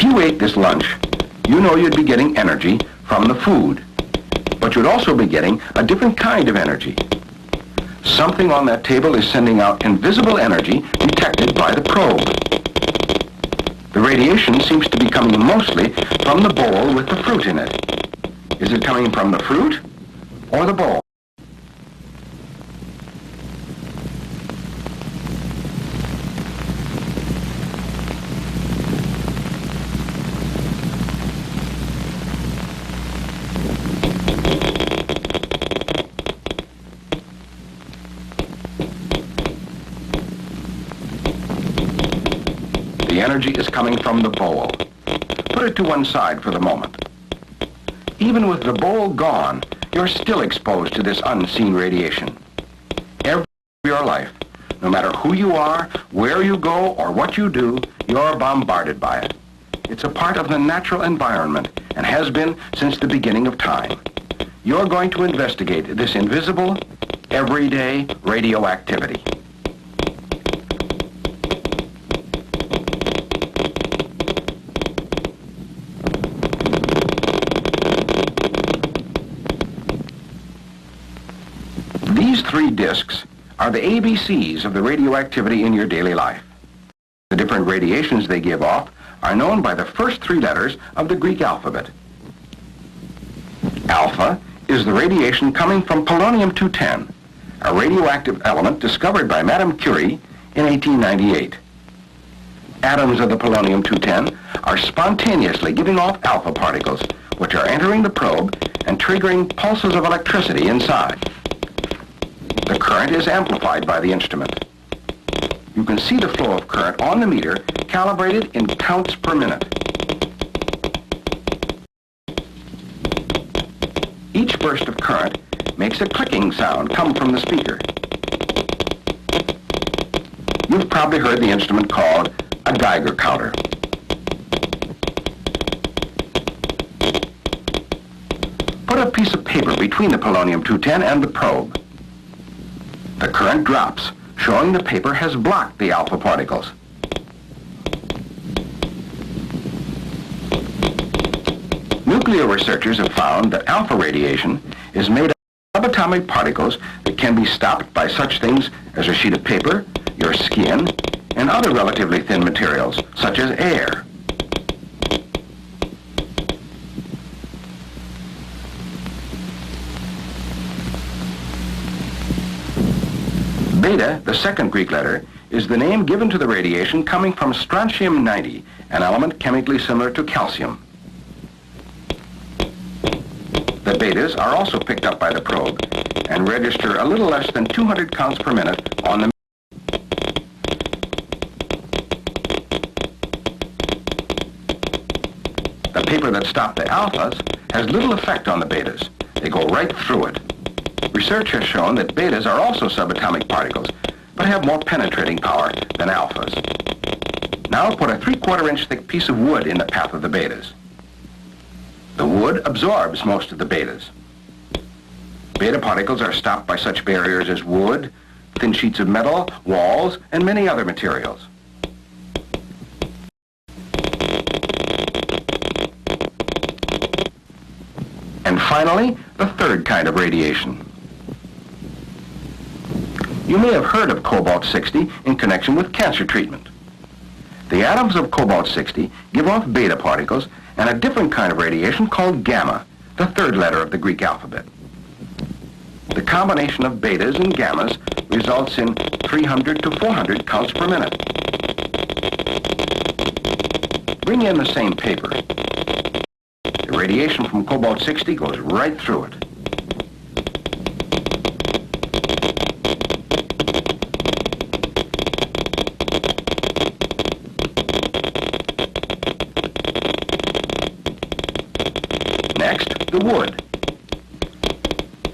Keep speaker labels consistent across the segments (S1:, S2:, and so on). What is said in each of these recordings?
S1: If you ate this lunch, you know you'd be getting energy from the food, but you'd also be getting a different kind of energy. Something on that table is sending out invisible energy detected by the probe. The radiation seems to be coming mostly from the bowl with the fruit in it. Is it coming from the fruit or the bowl? The energy is coming from the bowl. Put it to one side for the moment. Even with the bowl gone, you're still exposed to this unseen radiation. Every day of your life, no matter who you are, where you go, or what you do, you're bombarded by it. It's a part of the natural environment and has been since the beginning of time. You're going to investigate this invisible, everyday radioactivity. These three discs are the ABCs of the radioactivity in your daily life. The different radiations they give off are known by the first three letters of the Greek alphabet. Alpha is the radiation coming from polonium-210, a radioactive element discovered by Madame Curie in 1898. Atoms of the polonium-210 are spontaneously giving off alpha particles, which are entering the probe and triggering pulses of electricity inside. The current is amplified by the instrument. You can see the flow of current on the meter calibrated in counts per minute. Each burst of current makes a clicking sound come from the speaker. You've probably heard the instrument called a Geiger counter. Put a piece of paper between the polonium-210 and the probe. The current drops, showing the paper has blocked the alpha particles. Nuclear researchers have found that alpha radiation is made of subatomic particles that can be stopped by such things as a sheet of paper, your skin, and other relatively thin materials, such as air. Beta, the second Greek letter, is the name given to the radiation coming from strontium-90, an element chemically similar to calcium. The betas are also picked up by the probe and register a little less than 200 counts per minute on the The paper that stopped the alphas has little effect on the betas. They go right through it. Research has shown that betas are also subatomic particles, but have more penetrating power than alphas. Now put a 3/4 inch thick piece of wood in the path of the betas. The wood absorbs most of the betas. Beta particles are stopped by such barriers as wood, thin sheets of metal, walls, and many other materials. And finally, the third kind of radiation. You may have heard of cobalt-60 in connection with cancer treatment. The atoms of cobalt-60 give off beta particles and a different kind of radiation called gamma, the third letter of the Greek alphabet. The combination of betas and gammas results in 300 to 400 counts per minute. Bring in the same paper. The radiation from cobalt-60 goes right through it. Next, the wood.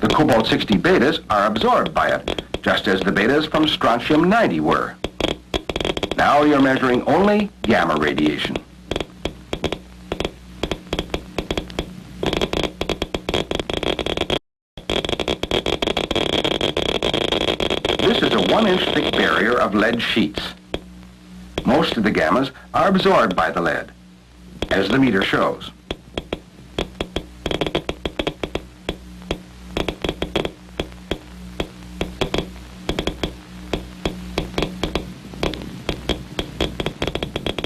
S1: The cobalt-60 betas are absorbed by it, just as the betas from strontium-90 were. Now you're measuring only gamma radiation. This is a 1-inch thick barrier of lead sheets. Most of the gammas are absorbed by the lead. as the meter shows.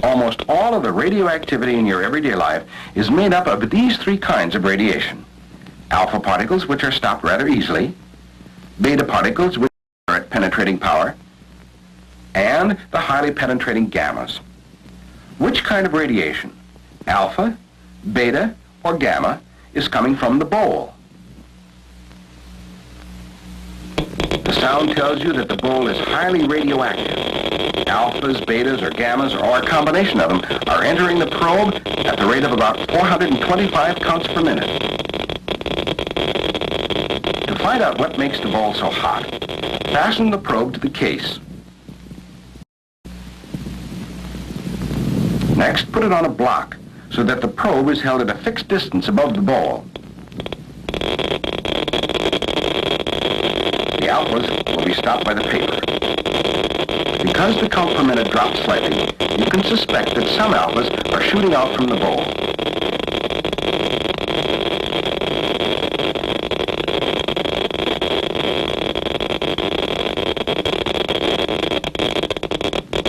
S1: Almost all of the radioactivity in your everyday life is made up of these three kinds of radiation. Alpha particles, which are stopped rather easily, beta particles, which are at penetrating power, and the highly penetrating gammas. Which kind of radiation, alpha, beta, or gamma, is coming from the bowl? The sound tells you that the bowl is highly radioactive. Alphas, betas, or gammas, or a combination of them, are entering the probe at the rate of about 425 counts per minute. To find out what makes the bowl so hot, fasten the probe to the case. Next, put it on a block so that the probe is held at a fixed distance above the bowl. The alphas will be stopped by the paper. Because the count per minute drops slightly, you can suspect that some alphas are shooting out from the bowl.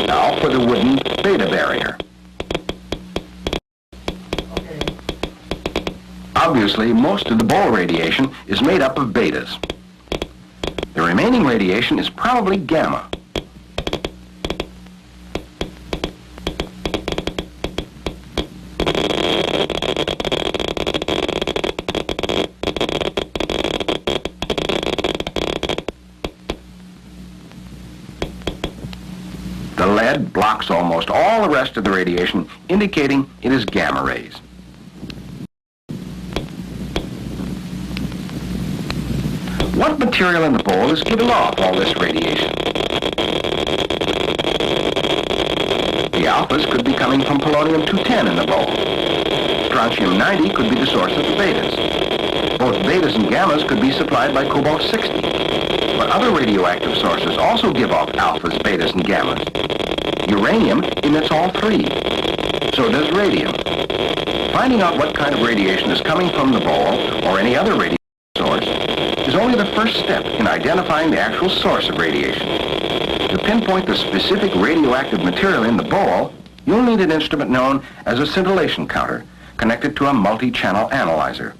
S1: Now for the wooden beta barrier. Obviously, most of the bowl radiation is made up of betas. The remaining radiation is probably gamma. The lead blocks almost all the rest of the radiation, indicating it is gamma rays. What material in the bowl is giving off all this radiation? The alphas could be coming from polonium-210 in the bowl. Strontium-90 could be the source of the betas. Both betas and gammas could be supplied by cobalt-60. But other radioactive sources also give off alphas, betas, and gammas. Uranium emits all three. So does radium. Finding out what kind of radiation is coming from the bowl or any other radiation source is only the first step in identifying the actual source of radiation. To pinpoint the specific radioactive material in the bowl, you'll need an instrument known as a scintillation counter, connected to a multi-channel analyzer.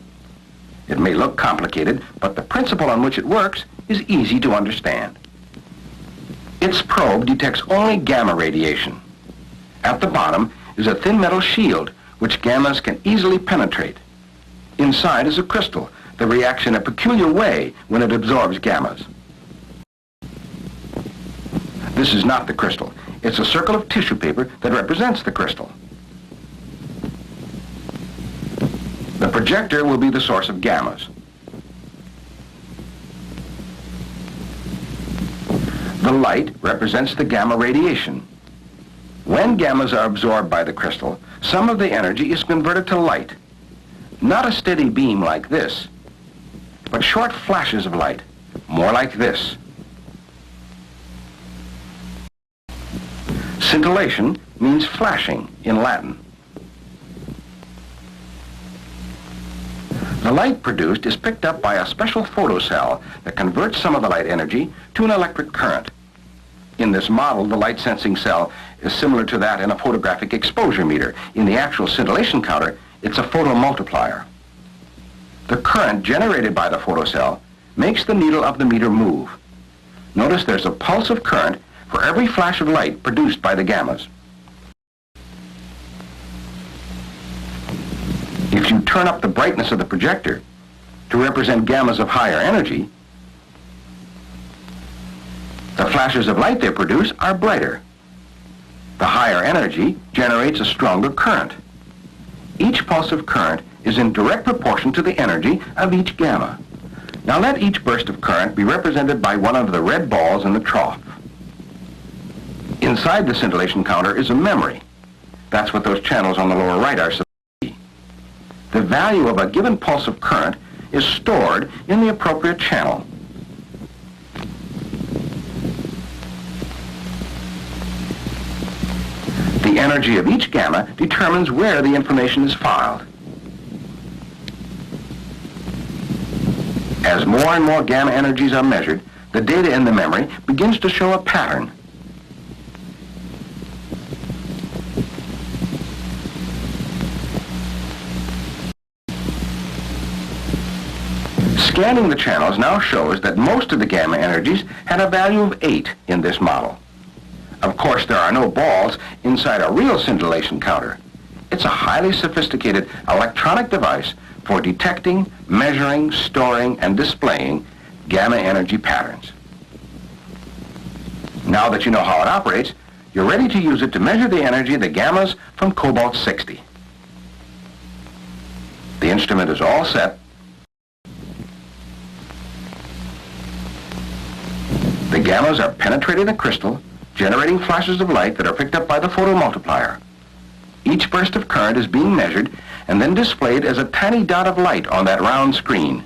S1: It may look complicated, but the principle on which it works is easy to understand. Its probe detects only gamma radiation. At the bottom is a thin metal shield, which gammas can easily penetrate. Inside is a crystal that reacts in a peculiar way when it absorbs gammas. This is not the crystal. It's a circle of tissue paper that represents the crystal. The projector will be the source of gammas. The light represents the gamma radiation. When gammas are absorbed by the crystal, some of the energy is converted to light. Not a steady beam like this, but short flashes of light, more like this. Scintillation means flashing in Latin. The light produced is picked up by a special photocell that converts some of the light energy to an electric current. In this model, the light sensing cell is similar to that in a photographic exposure meter. In the actual scintillation counter, it's a photomultiplier. The current generated by the photocell makes the needle of the meter move. Notice there's a pulse of current for every flash of light produced by the gammas. If you turn up the brightness of the projector to represent gammas of higher energy, the flashes of light they produce are brighter. The higher energy generates a stronger current. Each pulse of current is in direct proportion to the energy of each gamma. Now let each burst of current be represented by one of the red balls in the trough. Inside the scintillation counter is a memory. That's what those channels on the lower right are supposed to be. The value of a given pulse of current is stored in the appropriate channel. The The energy of each gamma determines where the information is filed. As more and more gamma energies are measured, the data in the memory begins to show a pattern. Scanning the channels now shows that most of the gamma energies had a value of 8 in this model. Of course, there are no balls inside a real scintillation counter. It's a highly sophisticated electronic device for detecting, measuring, storing, and displaying gamma energy patterns. Now that you know how it operates, you're ready to use it to measure the energy of the gammas from cobalt-60. The instrument is all set. The gammas are penetrating the crystal, generating flashes of light that are picked up by the photomultiplier. Each burst of current is being measured and then displayed as a tiny dot of light on that round screen.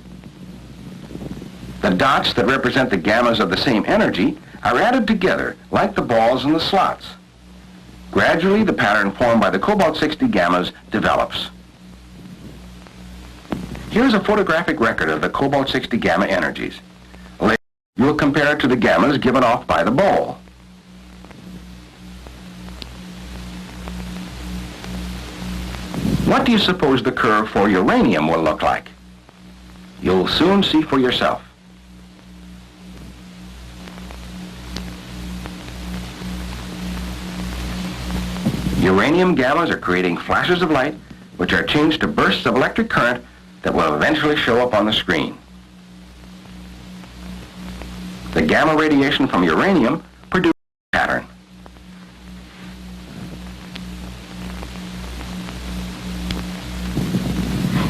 S1: The dots that represent the gammas of the same energy are added together like the balls in the slots. Gradually, the pattern formed by the cobalt-60 gammas develops. Here's a photographic record of the cobalt-60 gamma energies. Later, you'll compare it to the gammas given off by the bowl. What do you suppose the curve for uranium will look like? You'll soon see for yourself. Uranium gammas are creating flashes of light, which are changed to bursts of electric current that will eventually show up on the screen. The gamma radiation from uranium produces a pattern.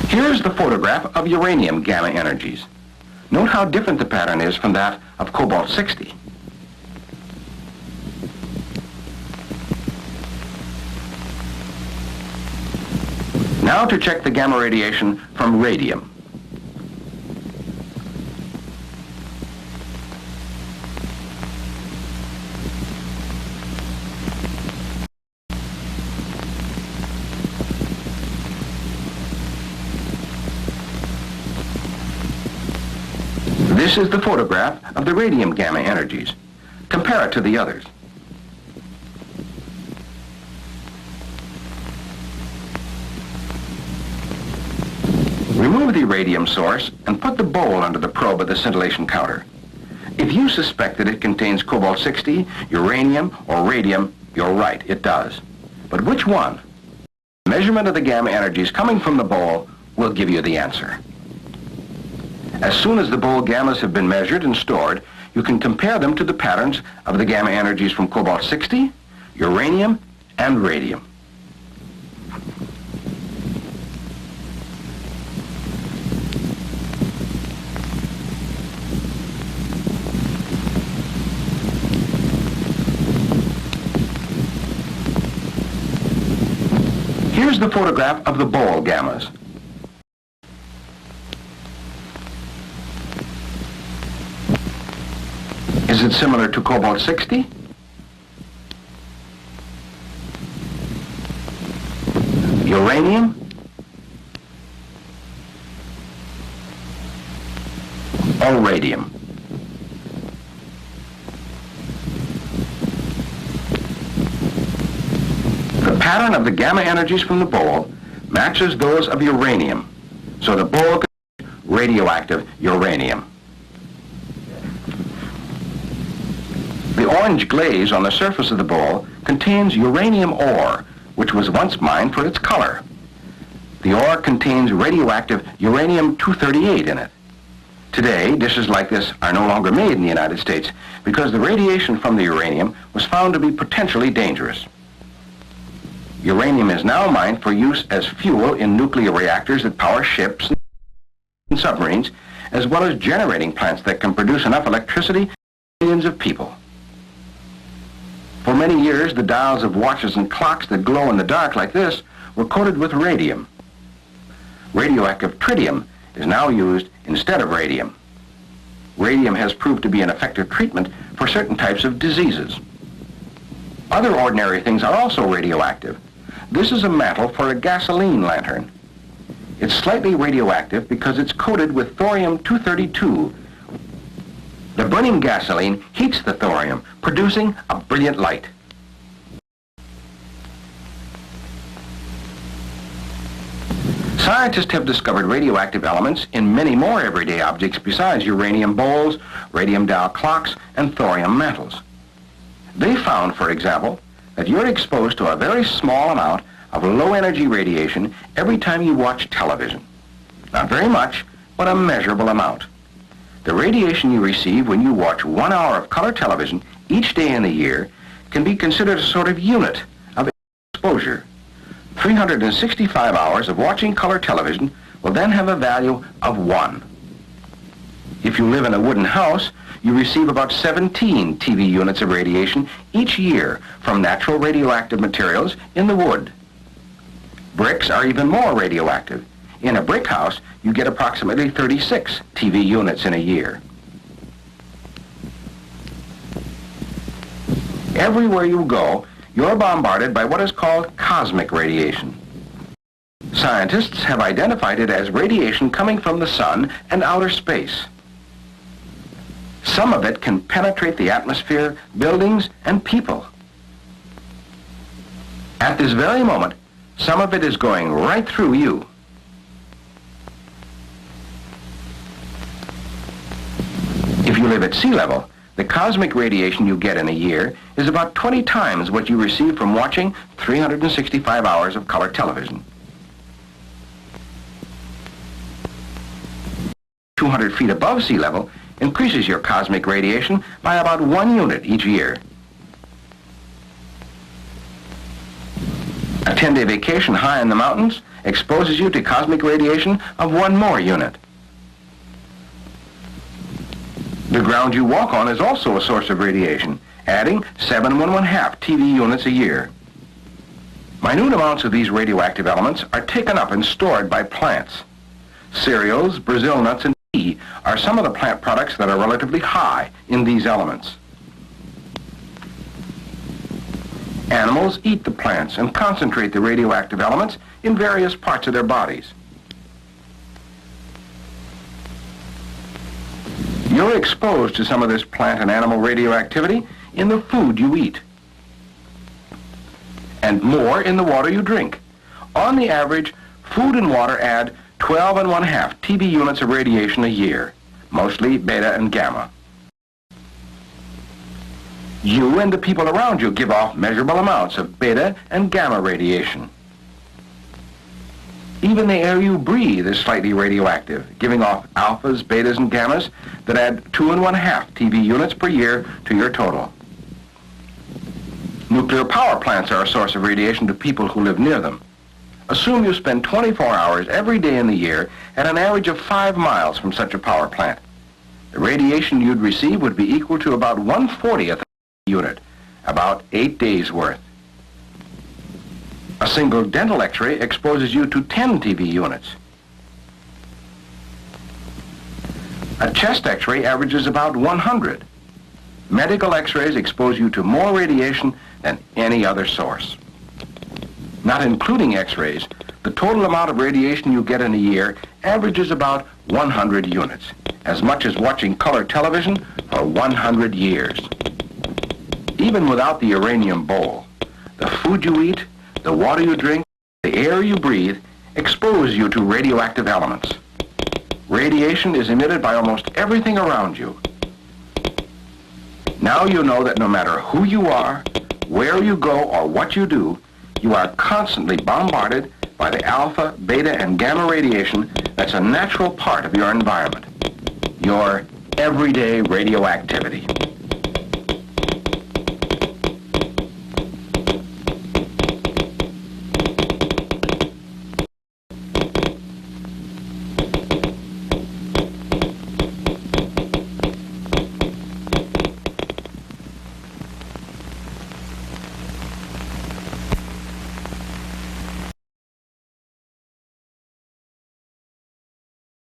S1: Here's the photograph of uranium gamma energies. Note how different the pattern is from that of cobalt-60. Now to check the gamma radiation from radium. This is the photograph of the radium gamma energies. Compare it to the others. Remove the radium source and put the bowl under the probe of the scintillation counter. If you suspect that it contains cobalt-60, uranium, or radium, you're right, it does. But which one? The measurement of the gamma energies coming from the bowl will give you the answer. As soon as the bowl gammas have been measured and stored, you can compare them to the patterns of the gamma energies from cobalt-60, uranium, and radium. Here's the photograph of the bowl gammas. Is it similar to cobalt-60? Uranium? Or radium? The pattern of the gamma energies from the bowl matches those of uranium, so the bowl contains radioactive uranium. The orange glaze on the surface of the bowl contains uranium ore, which was once mined for its color. The ore contains radioactive uranium-238 in it. Today, dishes like this are no longer made in the United States because the radiation from the uranium was found to be potentially dangerous. Uranium is now mined for use as fuel in nuclear reactors that power ships and submarines, as well as generating plants that can produce enough electricity for millions of people. For many years, the dials of watches and clocks that glow in the dark like this were coated with radium. Radioactive tritium is now used instead of radium. Radium has proved to be an effective treatment for certain types of diseases. Other ordinary things are also radioactive. This is a mantle for a gasoline lantern. It's slightly radioactive because it's coated with thorium-232. The burning gasoline heats the thorium, producing a brilliant light. Scientists have discovered radioactive elements in many more everyday objects besides uranium bowls, radium dial clocks, and thorium mantles. They found, for example, that you're exposed to a very small amount of low-energy radiation every time you watch television. Not very much, but a measurable amount. The radiation you receive when you watch 1 hour of color television each day in the year can be considered a sort of unit of exposure. 365 hours of watching color television will then have a value of 1. If you live in a wooden house, you receive about 17 TV units of radiation each year from natural radioactive materials in the wood. Bricks are even more radioactive. In a brick house, you get approximately 36 TV units in a year. Everywhere you go, you're bombarded by what is called cosmic radiation. Scientists have identified it as radiation coming from the sun and outer space. Some of it can penetrate the atmosphere, buildings, and people. At this very moment, some of it is going right through you. If you live at sea level, the cosmic radiation you get in a year is about 20 times what you receive from watching 365 hours of color television. 200 feet above sea level increases your cosmic radiation by about 1 unit each year. A 10-day vacation high in the mountains exposes you to cosmic radiation of 1 more unit. The ground you walk on is also a source of radiation, adding 7 1/2 TV units a year. Minute amounts of these radioactive elements are taken up and stored by plants. Cereals, Brazil nuts, and tea are some of the plant products that are relatively high in these elements. Animals eat the plants and concentrate the radioactive elements in various parts of their bodies. You're exposed to some of this plant and animal radioactivity in the food you eat, and more in the water you drink. On the average, food and water add 12 1/2 TV units of radiation a year, mostly beta and gamma. You and the people around you give off measurable amounts of beta and gamma radiation. Even the air you breathe is slightly radioactive, giving off alphas, betas, and gammas that add 2 1/2 TV units per year to your total. Nuclear power plants are a source of radiation to people who live near them. Assume you spend 24 hours every day in the year at an average of 5 miles from such a power plant. The radiation you'd receive would be equal to about 1/40th unit, about 8 days' worth. A single dental x-ray exposes you to 10 TV units. A chest x-ray averages about 100. Medical x-rays expose you to more radiation than any other source. Not including x-rays, the total amount of radiation you get in a year averages about 100 units, as much as watching color television for 100 years. Even without the uranium bowl, the food you eat, the water you drink, the air you breathe expose you to radioactive elements. Radiation is emitted by almost everything around you. Now you know that no matter who you are, where you go, or what you do, you are constantly bombarded by the alpha, beta, and gamma radiation that's a natural part of your environment. Your everyday radioactivity.